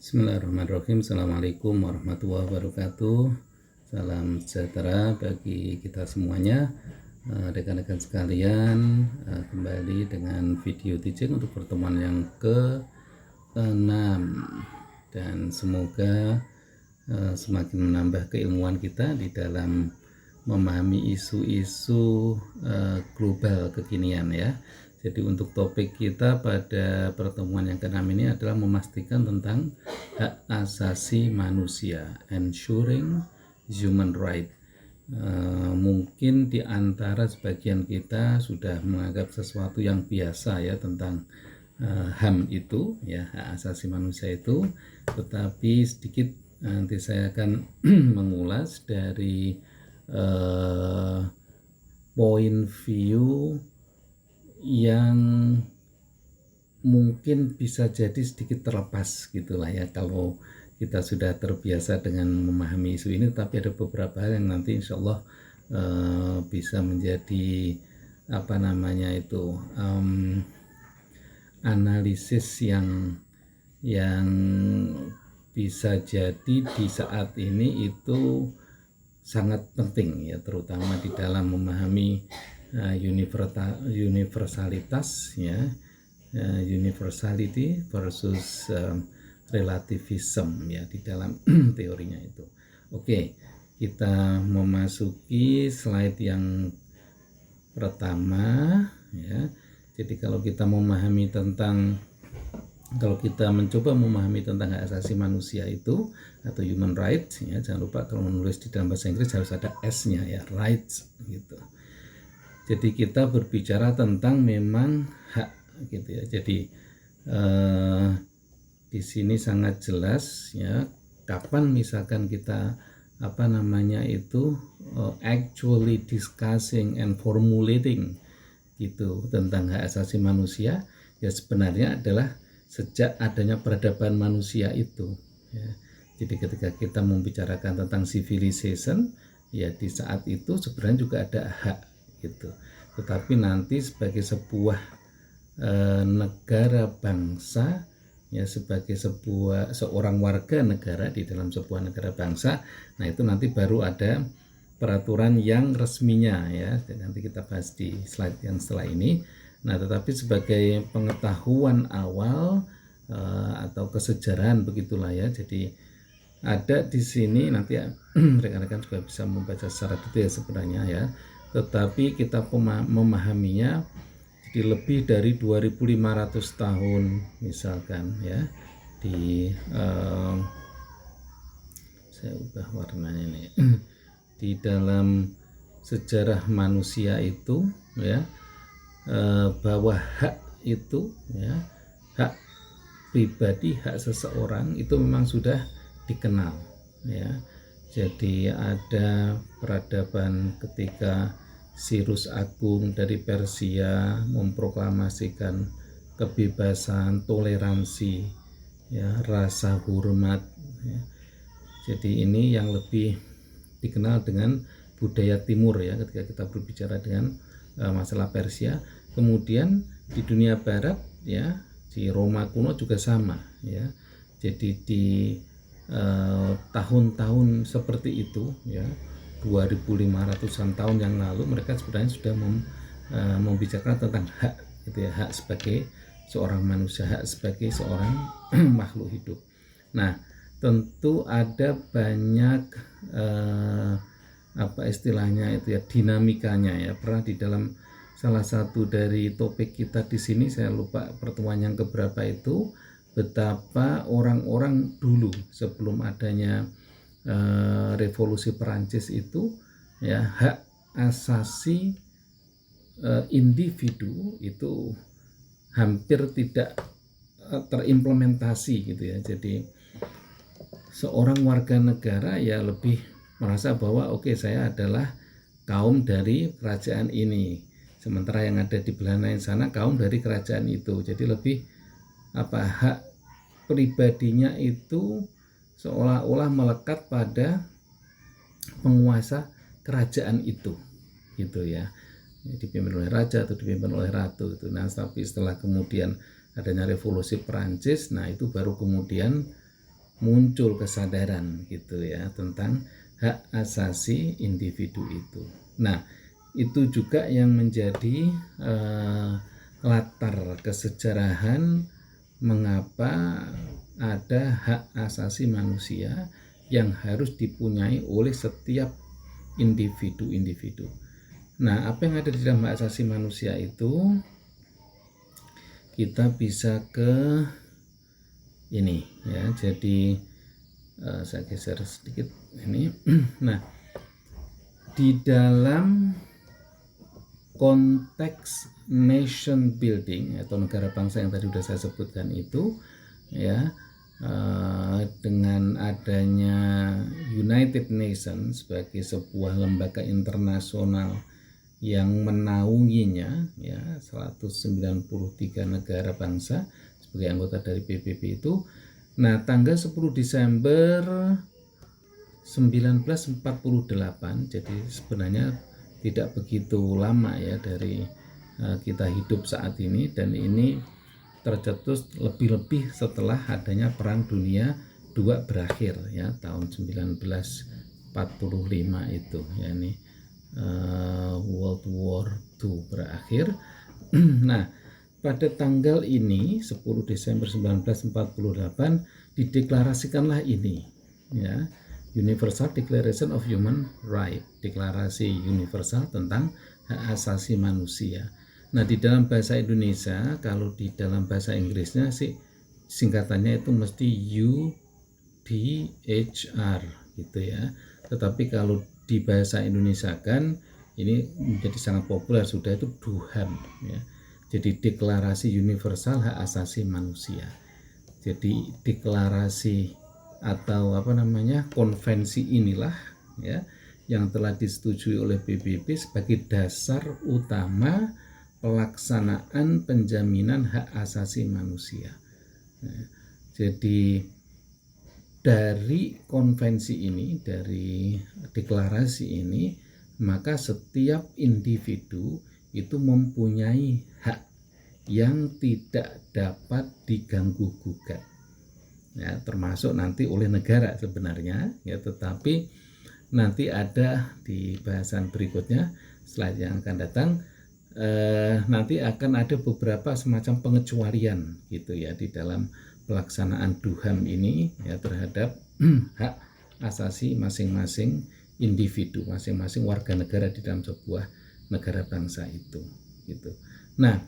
Bismillahirrahmanirrahim. Assalamualaikum warahmatullahi wabarakatuh. Salam sejahtera bagi kita semuanya, rekan-rekan sekalian. Kembali dengan video teaching untuk pertemuan yang ke-6, dan semoga semakin menambah keilmuan kita di dalam memahami isu-isu global kekinian ya. Jadi untuk topik kita pada pertemuan yang ke-6 ini adalah memastikan tentang hak asasi manusia, ensuring human right. Mungkin di antara sebagian kita sudah menganggap sesuatu yang biasa ya tentang HAM itu ya, hak asasi manusia itu, tetapi sedikit nanti saya akan mengulas dari point view yang mungkin bisa jadi sedikit terlepas gitulah ya kalau kita sudah terbiasa dengan memahami isu ini, tapi ada beberapa hal yang nanti insya Allah bisa menjadi analisis yang bisa jadi di saat ini itu sangat penting ya, terutama di dalam memahami universalitas ya, universality versus relativism ya di dalam teorinya itu. Oke, kita memasuki slide yang pertama ya. Jadi kalau kita mencoba memahami tentang hak asasi manusia itu atau human rights ya, jangan lupa kalau menulis di dalam bahasa Inggris harus ada S-nya ya, rights gitu. Jadi kita berbicara tentang memang hak gitu ya. Jadi di sini sangat jelas ya, kapan misalkan kita actually discussing and formulating gitu tentang hak asasi manusia ya, sebenarnya adalah sejak adanya peradaban manusia itu ya. Jadi ketika kita membicarakan tentang civilization ya, di saat itu sebenarnya juga ada hak gitu. Tetapi nanti sebagai sebuah negara bangsa ya, sebagai seorang warga negara di dalam sebuah negara bangsa, nah itu nanti baru ada peraturan yang resminya ya, nanti kita bahas di slide yang setelah ini. Nah tetapi sebagai pengetahuan awal atau kesejarahan begitulah ya, jadi ada di sini nanti rekan-rekan juga bisa membaca secara detail sebenarnya ya, tetapi kita memahaminya jadi lebih dari 2500 tahun misalkan ya, saya ubah warnanya nih, di dalam sejarah manusia itu ya, bahwa hak itu ya, hak pribadi, hak seseorang itu memang sudah dikenal ya. Jadi ada peradaban ketika Cyrus Agung dari Persia memproklamasikan kebebasan, toleransi ya, rasa hormat ya. Jadi ini yang lebih dikenal dengan budaya timur ya, ketika kita berbicara dengan masalah Persia. Kemudian di dunia barat ya, di Roma kuno juga sama ya. Jadi di tahun-tahun seperti itu ya, 2500-an tahun yang lalu mereka sebenarnya sudah membicarakan tentang hak gitu ya, hak sebagai seorang manusia, hak sebagai seorang makhluk hidup. Nah tentu ada banyak istilahnya itu ya, dinamikanya ya. Pernah di dalam salah satu dari topik kita di sini, saya lupa pertemuan yang keberapa itu, betapa orang-orang dulu sebelum adanya revolusi Perancis itu ya, hak asasi individu itu hampir tidak terimplementasi gitu ya. Jadi seorang warga negara ya lebih merasa bahwa oke, saya adalah kaum dari kerajaan ini, sementara yang ada di belahan lain sana kaum dari kerajaan itu. Jadi lebih hak pribadinya itu seolah-olah melekat pada penguasa kerajaan itu gitu ya, dipimpin oleh raja atau dipimpin oleh ratu itu. Nah tapi setelah kemudian adanya revolusi Perancis, nah itu baru kemudian muncul kesadaran gitu ya tentang hak asasi individu itu. Nah, itu juga yang menjadi latar kesejarahan mengapa ada hak asasi manusia yang harus dipunyai oleh setiap individu-individu. Nah, apa yang ada di dalam hak asasi manusia itu kita bisa ke ini ya. Jadi saya geser sedikit ini. Nah, di dalam konteks nation building atau negara bangsa yang tadi sudah saya sebutkan itu ya, dengan adanya United Nations sebagai sebuah lembaga internasional yang menaunginya ya 193 negara bangsa sebagai anggota dari PBB itu. Nah, tanggal 10 Desember 1948, jadi sebenarnya tidak begitu lama ya dari kita hidup saat ini, dan ini tercetus lebih-lebih setelah adanya Perang Dunia II berakhir ya tahun 1945 itu ya, ini World War II berakhir. Nah, pada tanggal ini 10 Desember 1948 dideklarasikanlah ini ya, Universal Declaration of Human Rights, deklarasi universal tentang hak asasi manusia. Nah, di dalam bahasa Indonesia, kalau di dalam bahasa Inggrisnya sih singkatannya itu mesti UDHR gitu ya. Tetapi kalau di bahasa Indonesia kan ini menjadi sangat populer sudah, itu DUHAM ya. Jadi Deklarasi Universal Hak Asasi Manusia. Jadi deklarasi atau konvensi inilah ya yang telah disetujui oleh PBB sebagai dasar utama pelaksanaan penjaminan hak asasi manusia. Nah, jadi dari konvensi ini, dari deklarasi ini, maka setiap individu itu mempunyai hak yang tidak dapat diganggu gugat ya, termasuk nanti oleh negara sebenarnya ya, tetapi nanti ada di bahasan berikutnya slide yang akan datang, nanti akan ada beberapa semacam pengecualian gitu ya di dalam pelaksanaan DUHAM ini ya terhadap hak asasi masing-masing individu, masing-masing warga negara di dalam sebuah negara bangsa itu gitu. Nah,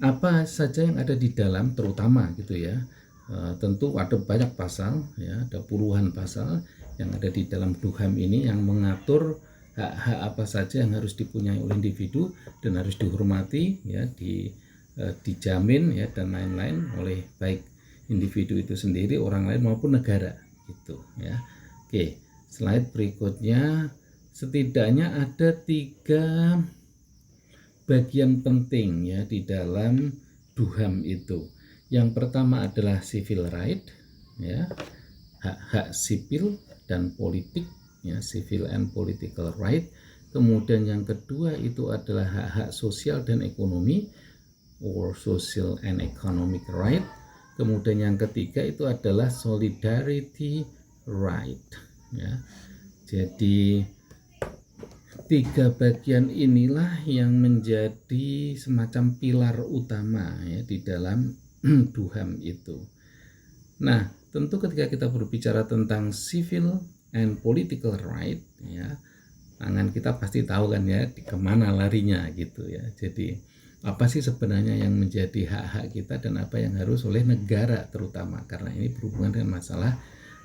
apa saja yang ada di dalam terutama gitu ya, tentu ada banyak pasal ya, ada puluhan pasal yang ada di dalam DUHAM ini yang mengatur hak-hak apa saja yang harus dipunyai oleh individu dan harus dihormati ya, dijamin ya dan lain-lain oleh baik individu itu sendiri, orang lain maupun negara gitu ya. Oke, slide berikutnya, setidaknya ada 3 bagian penting ya di dalam DUHAM itu. Yang pertama adalah civil right ya, hak-hak sipil dan politik ya, civil and political right. Kemudian yang kedua itu adalah hak-hak sosial dan ekonomi or social and economic right. Kemudian yang ketiga itu adalah solidarity right ya. Jadi 3 bagian inilah yang menjadi semacam pilar utama ya di dalam DUHAM itu. Nah, tentu ketika kita berbicara tentang civil and political right ya, tangan kita pasti tahu kan ya kemana larinya gitu ya. Jadi apa sih sebenarnya yang menjadi hak-hak kita dan apa yang harus oleh negara terutama, karena ini berhubungan dengan masalah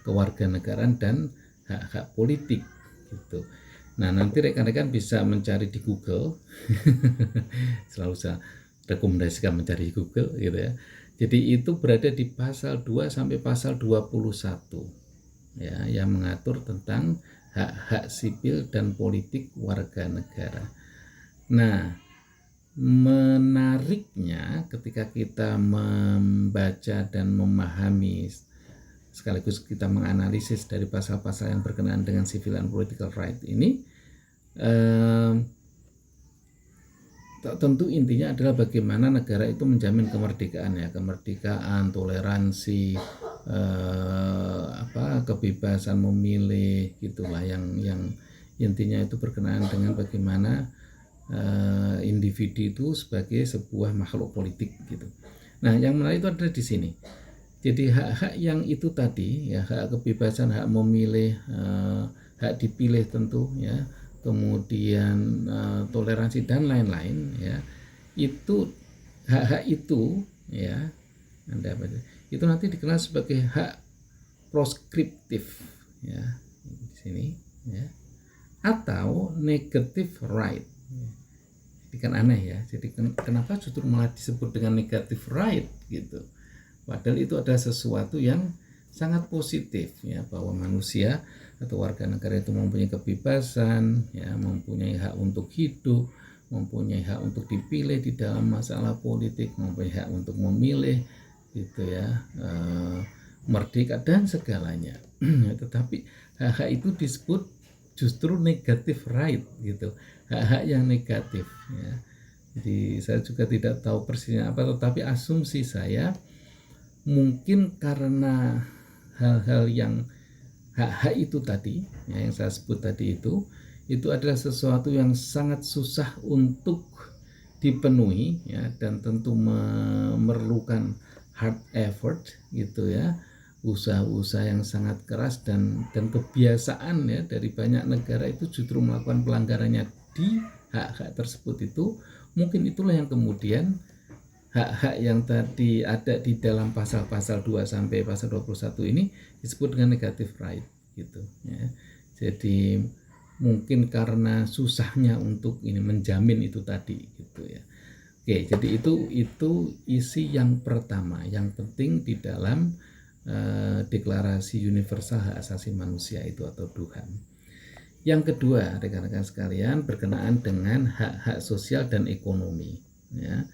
kewarganegaraan dan hak-hak politik gitu. Nah, nanti rekan-rekan bisa mencari di Google. Selalu saya rekomendasikan mencari di Google gitu ya. Jadi itu berada di pasal 2 sampai pasal 21 ya, yang mengatur tentang hak-hak sipil dan politik warga negara. Nah, menariknya ketika kita membaca dan memahami sekaligus kita menganalisis dari pasal-pasal yang berkenaan dengan civil and political right ini, tentu intinya adalah bagaimana negara itu menjamin kemerdekaan ya, kemerdekaan, toleransi, kebebasan memilih gitulah, yang intinya itu berkenaan dengan bagaimana individu itu sebagai sebuah makhluk politik gitu. Nah, yang menarik itu ada di sini. Jadi hak-hak yang itu tadi ya, hak kebebasan, hak memilih, hak dipilih tentu ya, kemudian toleransi dan lain-lain ya, itu hak-hak itu ya, itu nanti dikenal sebagai hak proskriptif ya di sini ya, atau negative right. Jadi kan aneh ya, jadi kenapa justru malah disebut dengan negative right gitu, padahal itu adalah sesuatu yang sangat positif ya, bahwa manusia atau warga negara itu mempunyai kebebasan ya, mempunyai hak untuk hidup, mempunyai hak untuk dipilih di dalam masalah politik, mempunyai hak untuk memilih gitu ya, merdeka dan segalanya. Tetapi hak-hak itu disebut justru negative right gitu, hak-hak yang negatif ya. Jadi saya juga tidak tahu persisnya apa, tetapi asumsi saya mungkin karena hal-hal yang hak-hak itu tadi ya, yang saya sebut tadi itu adalah sesuatu yang sangat susah untuk dipenuhi ya, dan tentu memerlukan hard effort gitu ya, usaha-usaha yang sangat keras dan kebiasaan ya dari banyak negara itu justru melakukan pelanggarannya di hak-hak tersebut. Itu mungkin itulah yang kemudian hak-hak yang tadi ada di dalam pasal-pasal 2 sampai pasal 21 ini disebut dengan negative right gitu ya. Jadi mungkin karena susahnya untuk ini menjamin itu tadi gitu ya. Oke, jadi itu isi yang pertama yang penting di dalam Deklarasi Universal Hak Asasi Manusia itu atau DUHAM. Yang kedua, rekan-rekan sekalian, berkenaan dengan hak-hak sosial dan ekonomi ya.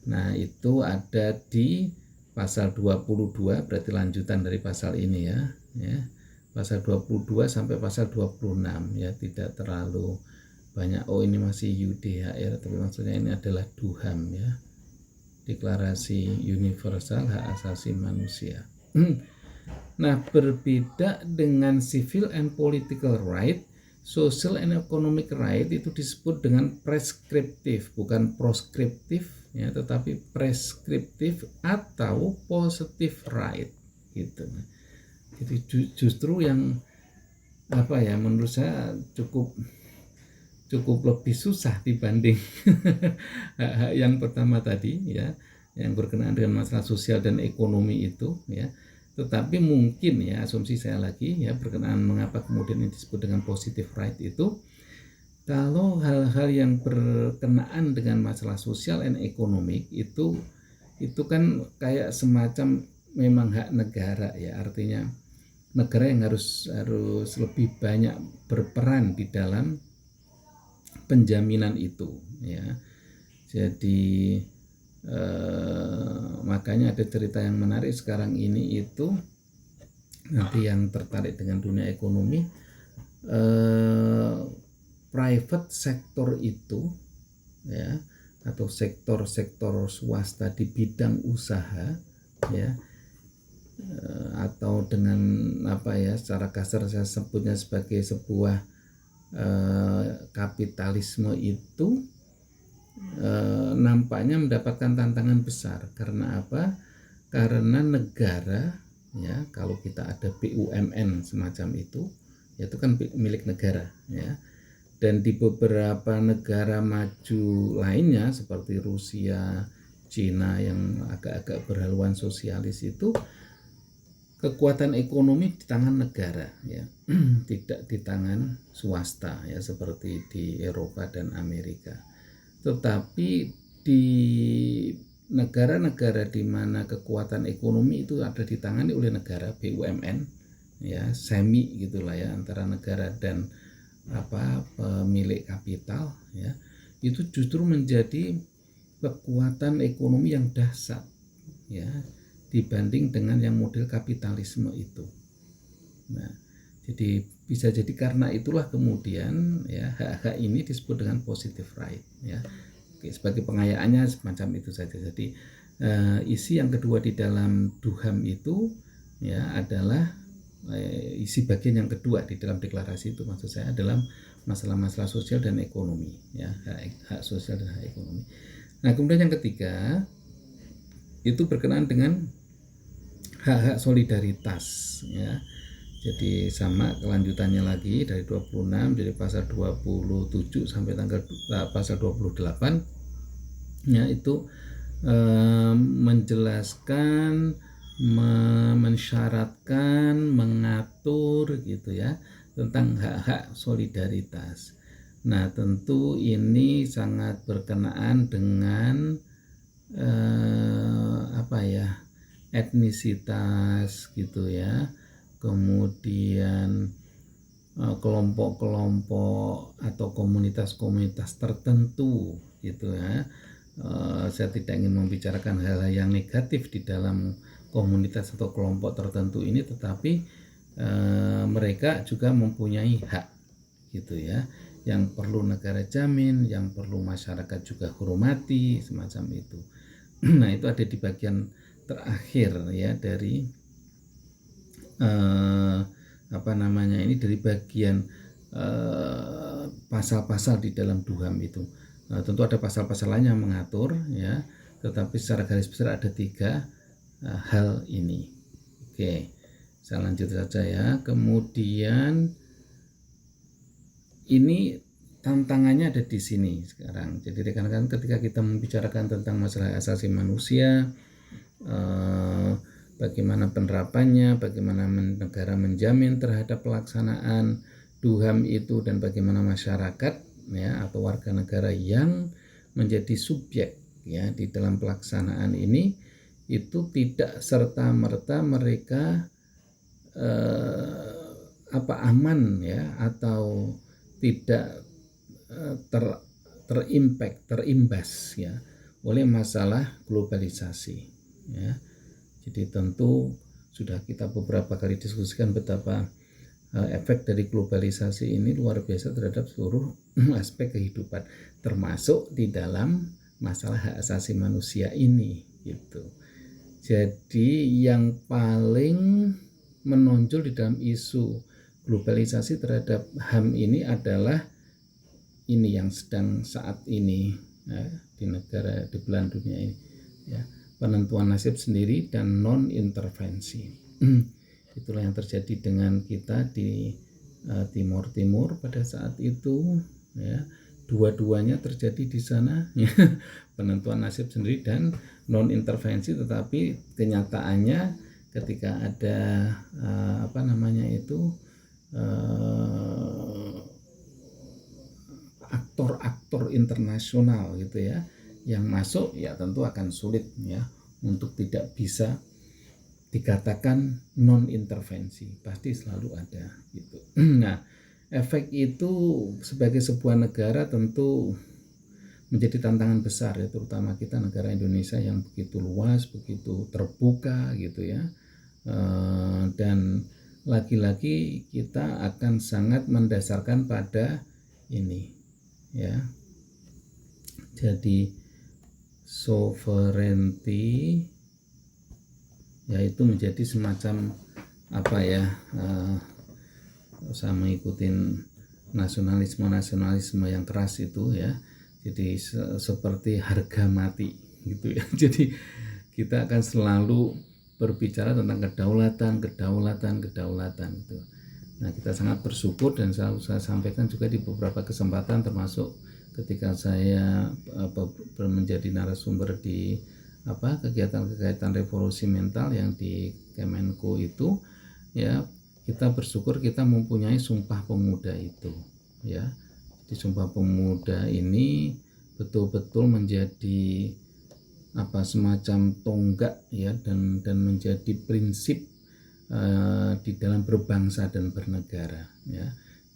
Nah, itu ada di pasal 22, berarti lanjutan dari pasal ini ya. Pasal 22 sampai pasal 26 ya, tidak terlalu banyak. Oh, ini masih UDHR, tapi maksudnya ini adalah DUHAM ya, Deklarasi Universal Hak Asasi Manusia. Nah, berbeda dengan civil and political right, social and economic right itu disebut dengan preskriptif, bukan proskriptif ya, tetapi preskriptif atau positive right gitu. Jadi justru yang menurut saya cukup lebih susah dibanding hak-hak yang pertama tadi ya, yang berkenaan dengan masalah sosial dan ekonomi itu ya. Tetapi mungkin ya, asumsi saya lagi ya, berkenaan mengapa kemudian ini disebut dengan positive right itu, kalau hal-hal yang berkenaan dengan masalah sosial dan ekonomi itu kan kayak semacam memang hak negara ya, artinya negara yang harus lebih banyak berperan di dalam penjaminan itu ya. Jadi makanya ada cerita yang menarik sekarang ini itu, nanti yang tertarik dengan dunia ekonomi, private sector itu ya, atau sektor swasta di bidang usaha ya, atau dengan secara kasar saya sebutnya sebagai sebuah kapitalisme itu nampaknya mendapatkan tantangan besar. Karena apa? Karena negara ya, kalau kita ada BUMN semacam itu kan milik negara ya. Dan di beberapa negara maju lainnya seperti Rusia, Cina yang agak-agak berhaluan sosialis itu, kekuatan ekonomi di tangan negara ya, tidak di tangan swasta ya, seperti di Eropa dan Amerika. Tetapi di negara-negara di mana kekuatan ekonomi itu ada ditangani oleh negara, BUMN ya, semi gitulah ya, antara negara dan pemilik kapital ya, itu justru menjadi kekuatan ekonomi yang dahsyat ya, dibanding dengan yang model kapitalisme itu. Nah, jadi bisa jadi karena itulah kemudian ya, hak-hak ini disebut dengan positive right ya. Oke, sebagai pengayaannya semacam itu saja. Jadi isi yang kedua di dalam DUHAM itu ya adalah isi bagian yang kedua di dalam deklarasi itu, maksud saya adalah masalah-masalah sosial dan ekonomi, ya, hak sosial dan hak ekonomi. Nah, kemudian yang ketiga itu berkenaan dengan hak-hak solidaritas, ya. Jadi sama kelanjutannya lagi dari 26 dari pasal 27 sampai pasal 28, ya, itu menjelaskan, mensyaratkan, mengatur gitu ya tentang hak-hak solidaritas. Nah, tentu ini sangat berkenaan dengan etnisitas gitu ya, kemudian kelompok-kelompok atau komunitas-komunitas tertentu gitu ya. Saya tidak ingin membicarakan hal-hal yang negatif di dalam komunitas atau kelompok tertentu ini, tetapi mereka juga mempunyai hak gitu ya, yang perlu negara jamin, yang perlu masyarakat juga hormati, semacam itu. Nah, itu ada di bagian terakhir ya dari ini dari bagian pasal-pasal di dalam DUHAM itu. Tentu ada pasal-pasal lain yang mengatur ya, tetapi secara garis besar ada 3 hal ini. Oke, saya lanjut saja ya. Kemudian ini tantangannya ada di sini sekarang. Jadi rekan-rekan, ketika kita membicarakan tentang masalah asasi manusia, bagaimana penerapannya, bagaimana negara menjamin terhadap pelaksanaan DUHAM itu, dan bagaimana masyarakat ya atau warga negara yang menjadi subjek ya di dalam pelaksanaan ini, itu tidak serta-merta mereka aman ya atau tidak terimbas ya oleh masalah globalisasi ya. Jadi tentu sudah kita beberapa kali diskusikan betapa efek dari globalisasi ini luar biasa terhadap seluruh aspek kehidupan, termasuk di dalam masalah hak asasi manusia ini gitu. Jadi yang paling menonjol di dalam isu globalisasi terhadap HAM ini adalah ini yang sedang saat ini ya, di negara di belahan dunia ini ya, penentuan nasib sendiri dan non intervensi. Itulah yang terjadi dengan kita di Timur Timur pada saat itu ya, dua-duanya terjadi di sana ya, penentuan nasib sendiri dan non intervensi, tetapi kenyataannya ketika ada aktor-aktor internasional gitu ya yang masuk, ya tentu akan sulit ya untuk tidak bisa dikatakan non intervensi, pasti selalu ada gitu. Nah, efek itu sebagai sebuah negara tentu menjadi tantangan besar ya, terutama kita negara Indonesia yang begitu luas, begitu terbuka gitu ya, dan lagi-lagi kita akan sangat mendasarkan pada ini ya, jadi sovereignty yaitu menjadi semacam saya mengikuti nasionalisme yang keras itu ya, jadi seperti harga mati gitu ya. Jadi kita akan selalu berbicara tentang kedaulatan gitu. Nah, kita sangat bersyukur dan saya sampaikan juga di beberapa kesempatan, termasuk ketika saya menjadi narasumber di kegiatan-kegiatan revolusi mental yang di Kemenko itu ya, kita bersyukur kita mempunyai Sumpah Pemuda itu ya. Di Sumpah Pemuda ini betul-betul menjadi semacam tonggak ya, dan menjadi prinsip di dalam berbangsa dan bernegara ya,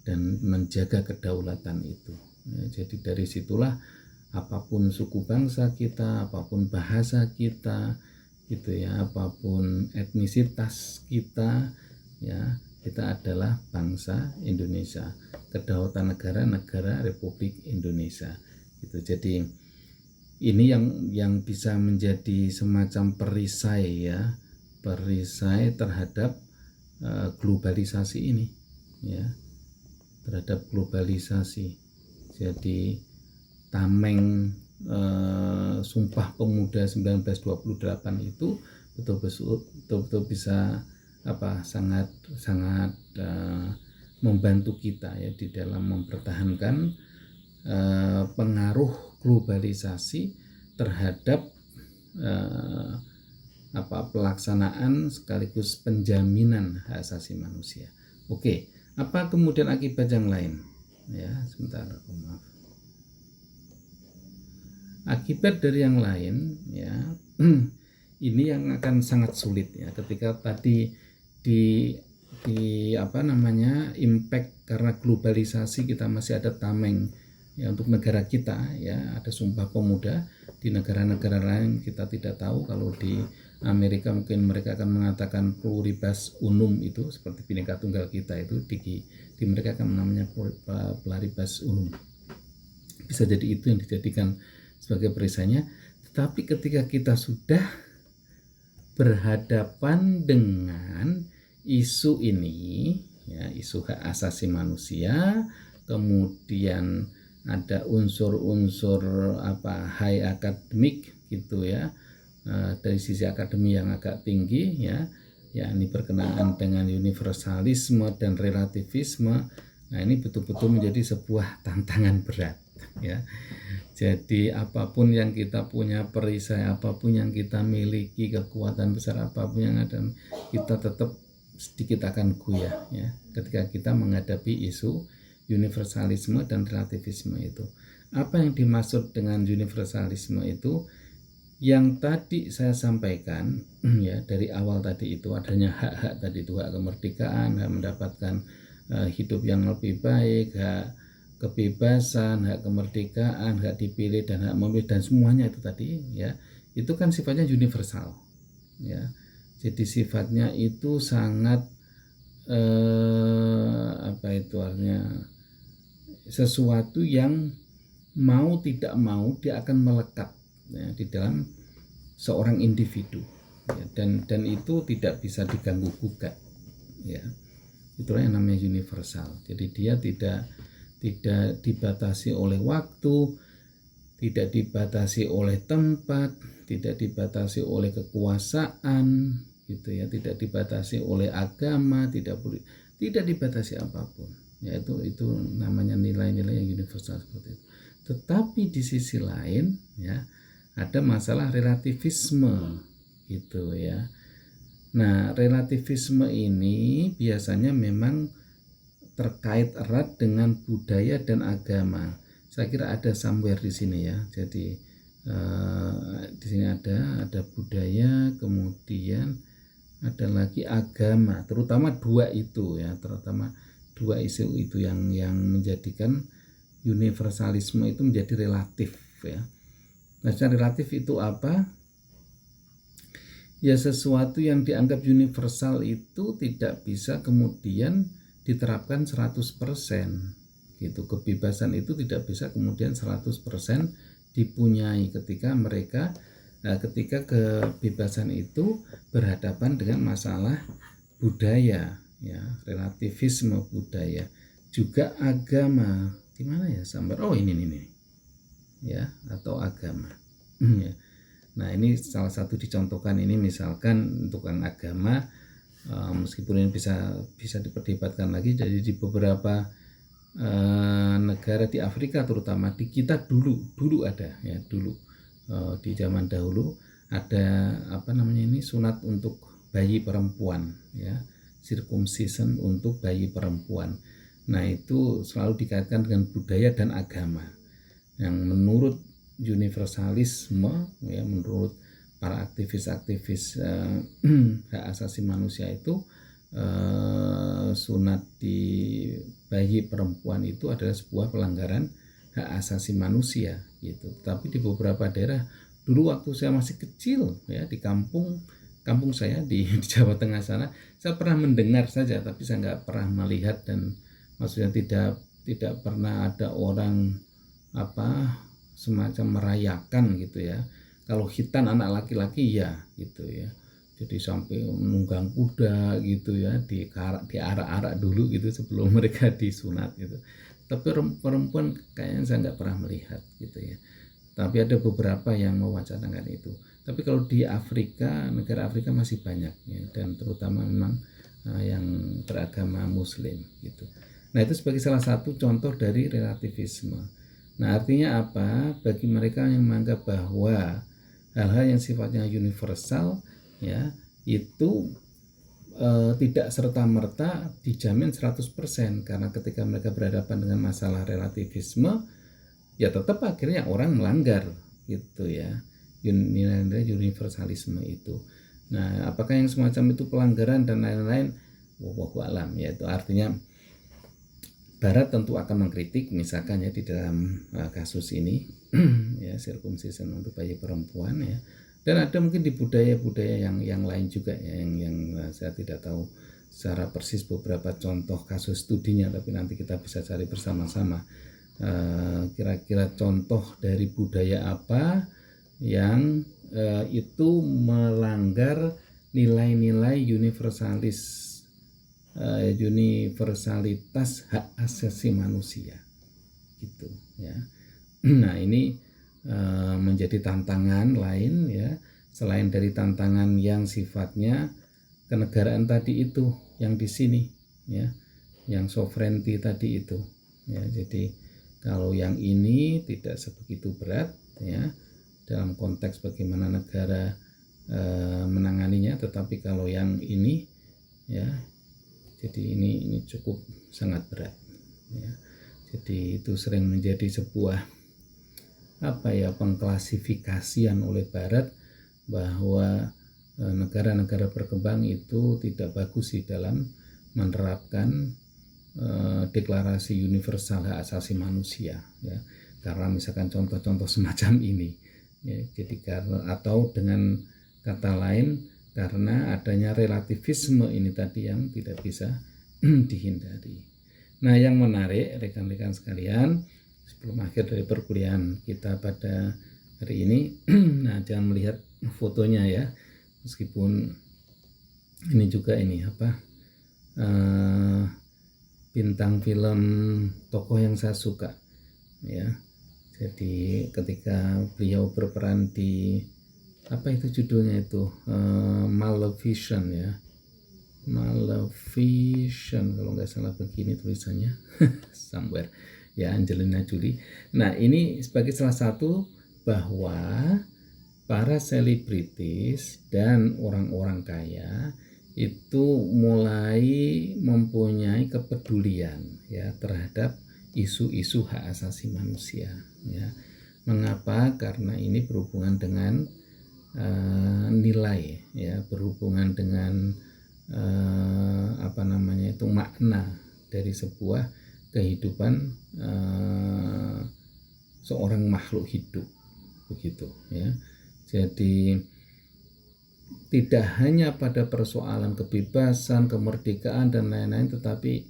dan menjaga kedaulatan itu ya. Jadi dari situlah apapun suku bangsa kita, apapun bahasa kita gitu ya, apapun etnisitas kita ya, kita adalah bangsa Indonesia, kedaulatan negara Republik Indonesia gitu. Jadi ini yang bisa menjadi semacam perisai ya perisai terhadap globalisasi ini, ya, terhadap globalisasi. Jadi Tameng Sumpah Pemuda 1928 itu betul-betul bisa sangat membantu kita ya di dalam mempertahankan pengaruh globalisasi terhadap pelaksanaan sekaligus penjaminan hak asasi manusia. Oke, apa kemudian akibat yang lain? Ya, sebentar, maaf. Akibat dari yang lain, ya, ini yang akan sangat sulit ya, ketika tadi di impact karena globalisasi kita masih ada Tameng ya untuk negara kita ya, ada Sumpah Pemuda. Di negara-negara lain kita tidak tahu, kalau di Amerika mungkin mereka akan mengatakan pluribus unum, itu seperti Bhinneka Tunggal kita itu di mereka akan namanya pluribus unum. Bisa jadi itu yang dijadikan sebagai perisainya. Tetapi ketika kita sudah berhadapan dengan isu ini ya, isu hak asasi manusia, kemudian ada unsur-unsur high akademik gitu ya, dari sisi akademi yang agak tinggi ya, yakni berkenaan dengan universalisme dan relativisme. Nah, ini betul-betul menjadi sebuah tantangan berat ya. Jadi apapun yang kita punya, perisai apapun yang kita miliki, kekuatan besar apapun yang ada, kita tetap sedikit akan goyah ya ketika kita menghadapi isu universalisme dan relativisme itu. Apa yang dimaksud dengan universalisme itu? Yang tadi saya sampaikan ya dari awal tadi, itu adanya hak-hak tadi, itu hak kemerdekaan, hak mendapatkan hidup yang lebih baik, hak kebebasan, hak kemerdekaan, hak dipilih dan hak memilih, dan semuanya itu tadi ya, itu kan sifatnya universal ya. Jadi sifatnya itu sangat artinya sesuatu yang mau tidak mau dia akan melekat ya, di dalam seorang individu ya, dan itu tidak bisa diganggu gugat ya. Itulah yang namanya universal. Jadi dia tidak dibatasi oleh waktu, tidak dibatasi oleh tempat, tidak dibatasi oleh kekuasaan gitu ya, tidak dibatasi oleh agama, tidak dibatasi apapun. Ya, itu namanya nilai-nilai yang universal seperti itu. Tetapi di sisi lain ya, ada masalah relativisme gitu ya. Nah, relativisme ini biasanya memang terkait erat dengan budaya dan agama. Saya kira ada somewhere di sini ya. Jadi di sini ada budaya, kemudian ada lagi agama, terutama dua itu ya, terutama dua isu itu yang menjadikan universalisme itu menjadi relatif ya. Nah, secara relatif itu apa? Ya, sesuatu yang dianggap universal itu tidak bisa kemudian diterapkan 100% gitu. Kebebasan itu tidak bisa kemudian 100% dipunyai ketika kebebasan itu berhadapan dengan masalah budaya ya, relativisme budaya, juga agama. Di mana ya sampai ini ya, atau agama ya. Nah, ini salah satu dicontohkan, ini misalkan untuk yang agama, meskipun ini bisa diperdebatkan lagi. Jadi di beberapa negara di Afrika, terutama di kita dulu ada ya, di zaman dahulu ada sunat untuk bayi perempuan ya, circumcision untuk bayi perempuan. Nah, itu selalu dikaitkan dengan budaya dan agama yang menurut universalisme ya, menurut para aktivis hak asasi manusia itu, sunat di bayi perempuan itu adalah sebuah pelanggaran hak asasi manusia gitu. Tapi di beberapa daerah, dulu waktu saya masih kecil ya, di kampung saya di Jawa Tengah sana, saya pernah mendengar saja, tapi saya nggak pernah melihat, dan maksudnya tidak pernah ada orang semacam merayakan gitu ya. Kalau khitan anak laki-laki ya gitu ya, Jadi sampai menunggang kuda gitu ya, diarak-arak dulu gitu sebelum mereka disunat gitu. Tapi perempuan kayaknya saya nggak pernah melihat gitu ya. Tapi ada beberapa yang mewacanakan itu. Tapi kalau di Afrika, negara Afrika masih banyak ya, dan terutama memang yang beragama Muslim gitu. Nah itu sebagai salah satu contoh dari relativisme. Nah artinya apa? Bagi mereka yang menganggap bahwa hal-hal yang sifatnya universal ya itu tidak serta-merta dijamin 100%, karena ketika mereka berhadapan dengan masalah relativisme ya tetap akhirnya orang melanggar gitu ya nilai-nilai universalisme itu. Nah apakah yang semacam itu pelanggaran dan lain-lain, wallahu alam ya. Itu artinya Barat tentu akan mengkritik misalkan ya di dalam kasus ini ya circumcision untuk bayi perempuan ya, dan ada mungkin di budaya-budaya yang lain juga ya, yang saya tidak tahu secara persis beberapa contoh kasus studinya, tapi nanti kita bisa cari bersama-sama kira-kira contoh dari budaya apa yang itu melanggar nilai-nilai universalitas hak asasi manusia gitu ya. Nah ini menjadi tantangan lain ya, selain dari tantangan yang sifatnya kenegaraan tadi itu yang di sini ya, yang sovereignty tadi itu ya. Jadi kalau yang ini tidak sebegitu berat ya dalam konteks bagaimana negara menanganinya, tetapi kalau yang ini ya, jadi ini cukup sangat berat ya. Jadi itu sering menjadi sebuah pengklasifikasian oleh Barat bahwa negara-negara berkembang itu tidak bagus di dalam menerapkan deklarasi universal hak asasi manusia ya, karena misalkan contoh-contoh semacam ini ya. Jadi karena, atau dengan kata lain, karena adanya relativisme ini tadi yang tidak bisa dihindari. Nah yang menarik rekan-rekan sekalian, sebelum akhir dari perkuliahan kita pada hari ini nah jangan melihat fotonya ya, meskipun ini juga bintang film tokoh yang saya suka ya. Jadi ketika beliau berperan di itu judulnya itu Maleficent ya, Maleficent kalau nggak salah begini tulisannya somewhere ya, Angelina Jolie. Nah ini sebagai salah satu bahwa para selebritis dan orang-orang kaya itu mulai mempunyai kepedulian ya terhadap isu-isu hak asasi manusia ya. Mengapa? Karena ini berhubungan dengan nilai ya, berhubungan dengan makna dari sebuah kehidupan seorang makhluk hidup begitu ya. Jadi tidak hanya pada persoalan kebebasan, kemerdekaan dan lain-lain, tetapi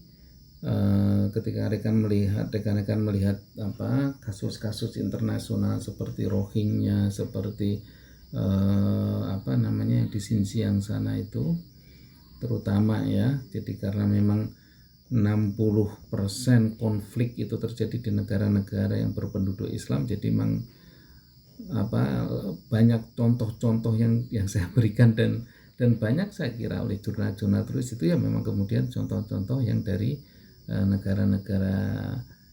ketika rekan-rekan melihat kasus-kasus internasional seperti Rohingya, seperti di Xinjiang sana itu terutama ya. Jadi karena memang 60% konflik itu terjadi di negara-negara yang berpenduduk Islam, jadi memang banyak contoh-contoh yang saya berikan dan banyak saya kira oleh jurnal-jurnal tulis itu ya, memang kemudian contoh-contoh yang dari negara-negara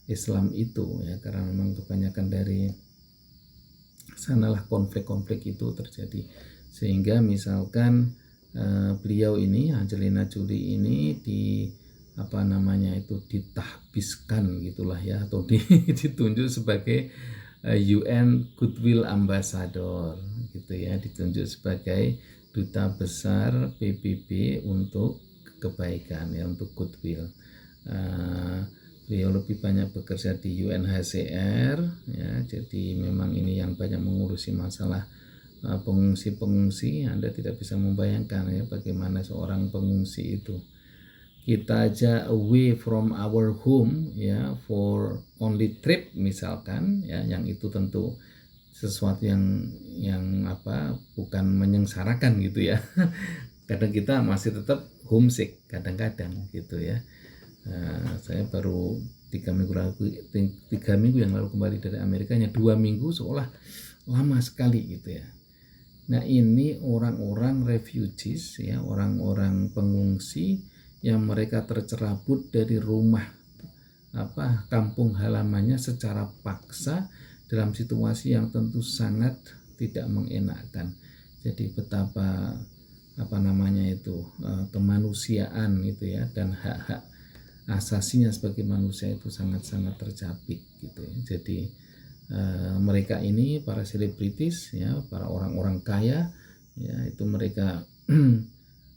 Islam itu ya, karena memang kebanyakan dari sanalah konflik-konflik itu terjadi. Sehingga misalkan beliau ini, Angelina Jolie ini ditahbiskan gitulah ya, atau ditunjuk sebagai UN Goodwill Ambassador gitu ya, ditunjuk sebagai duta besar PBB untuk kebaikan ya, untuk goodwill. Beliau lebih banyak bekerja di UNHCR ya, jadi memang ini yang banyak mengurusi masalah pengungsi-pengungsi. Anda tidak bisa membayangkan ya bagaimana seorang pengungsi itu, kita aja away from our home ya for only trip misalkan ya, yang itu tentu sesuatu yang bukan menyengsarakan gitu ya. Kadang kita masih tetap homesick kadang-kadang gitu ya. Saya baru 3 minggu yang lalu kembali dari Amerika, hanya 2 minggu seolah lama sekali gitu ya. Nah, ini orang-orang refugees ya, orang-orang pengungsi yang mereka tercerabut dari rumah kampung halamannya secara paksa dalam situasi yang tentu sangat tidak mengenakkan. Jadi betapa kemanusiaan itu ya, dan hak-hak asasinya sebagai manusia itu sangat-sangat tercabik gitu ya. Jadi mereka ini para selebritis ya, para orang-orang kaya ya, itu mereka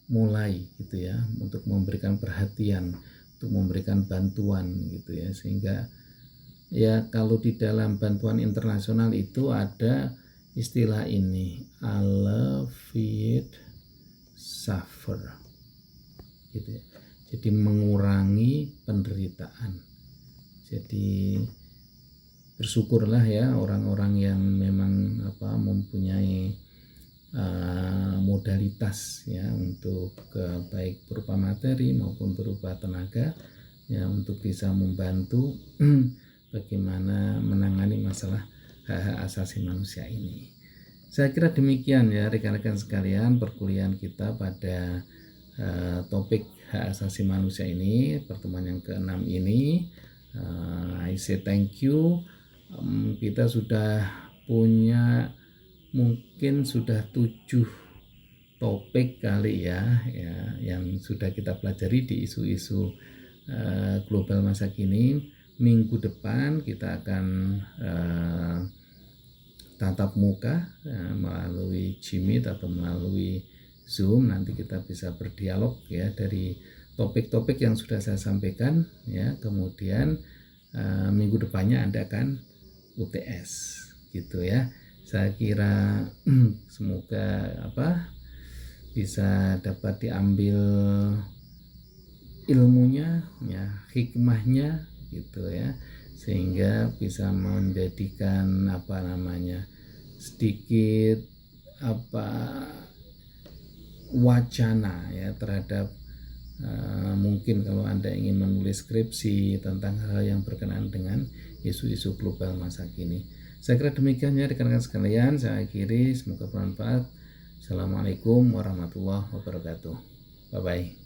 mulai gitu ya untuk memberikan perhatian, untuk memberikan bantuan gitu ya, sehingga ya kalau di dalam bantuan internasional itu ada istilah ini, alleviate suffer gitu ya. Jadi mengurangi penderitaan. Jadi bersyukurlah ya orang-orang yang memang mempunyai modalitas ya untuk baik berupa materi maupun berupa tenaga ya, untuk bisa membantu bagaimana menangani masalah hak-hak asasi manusia ini. Saya kira demikian ya rekan-rekan sekalian perkuliahan kita pada topik hak asasi manusia ini, pertemuan yang ke-6 ini. I say thank you. Kita sudah punya mungkin sudah 7 topik kali ya yang sudah kita pelajari di isu-isu global masa kini. Minggu depan kita akan tatap muka melalui Jimit atau melalui Zoom. Nanti kita bisa berdialog ya dari topik-topik yang sudah saya sampaikan ya. Kemudian minggu depannya Anda akan UTS gitu ya. Saya kira semoga bisa dapat diambil ilmunya ya, hikmahnya gitu ya, sehingga bisa menjadikan sedikit wacana ya terhadap mungkin kalau Anda ingin menulis skripsi tentang hal yang berkenaan dengan isu-isu global masa kini. Saya kira demikian ya rekan-rekan sekalian, saya akhiri, semoga bermanfaat. Assalamualaikum warahmatullahi wabarakatuh. Bye bye.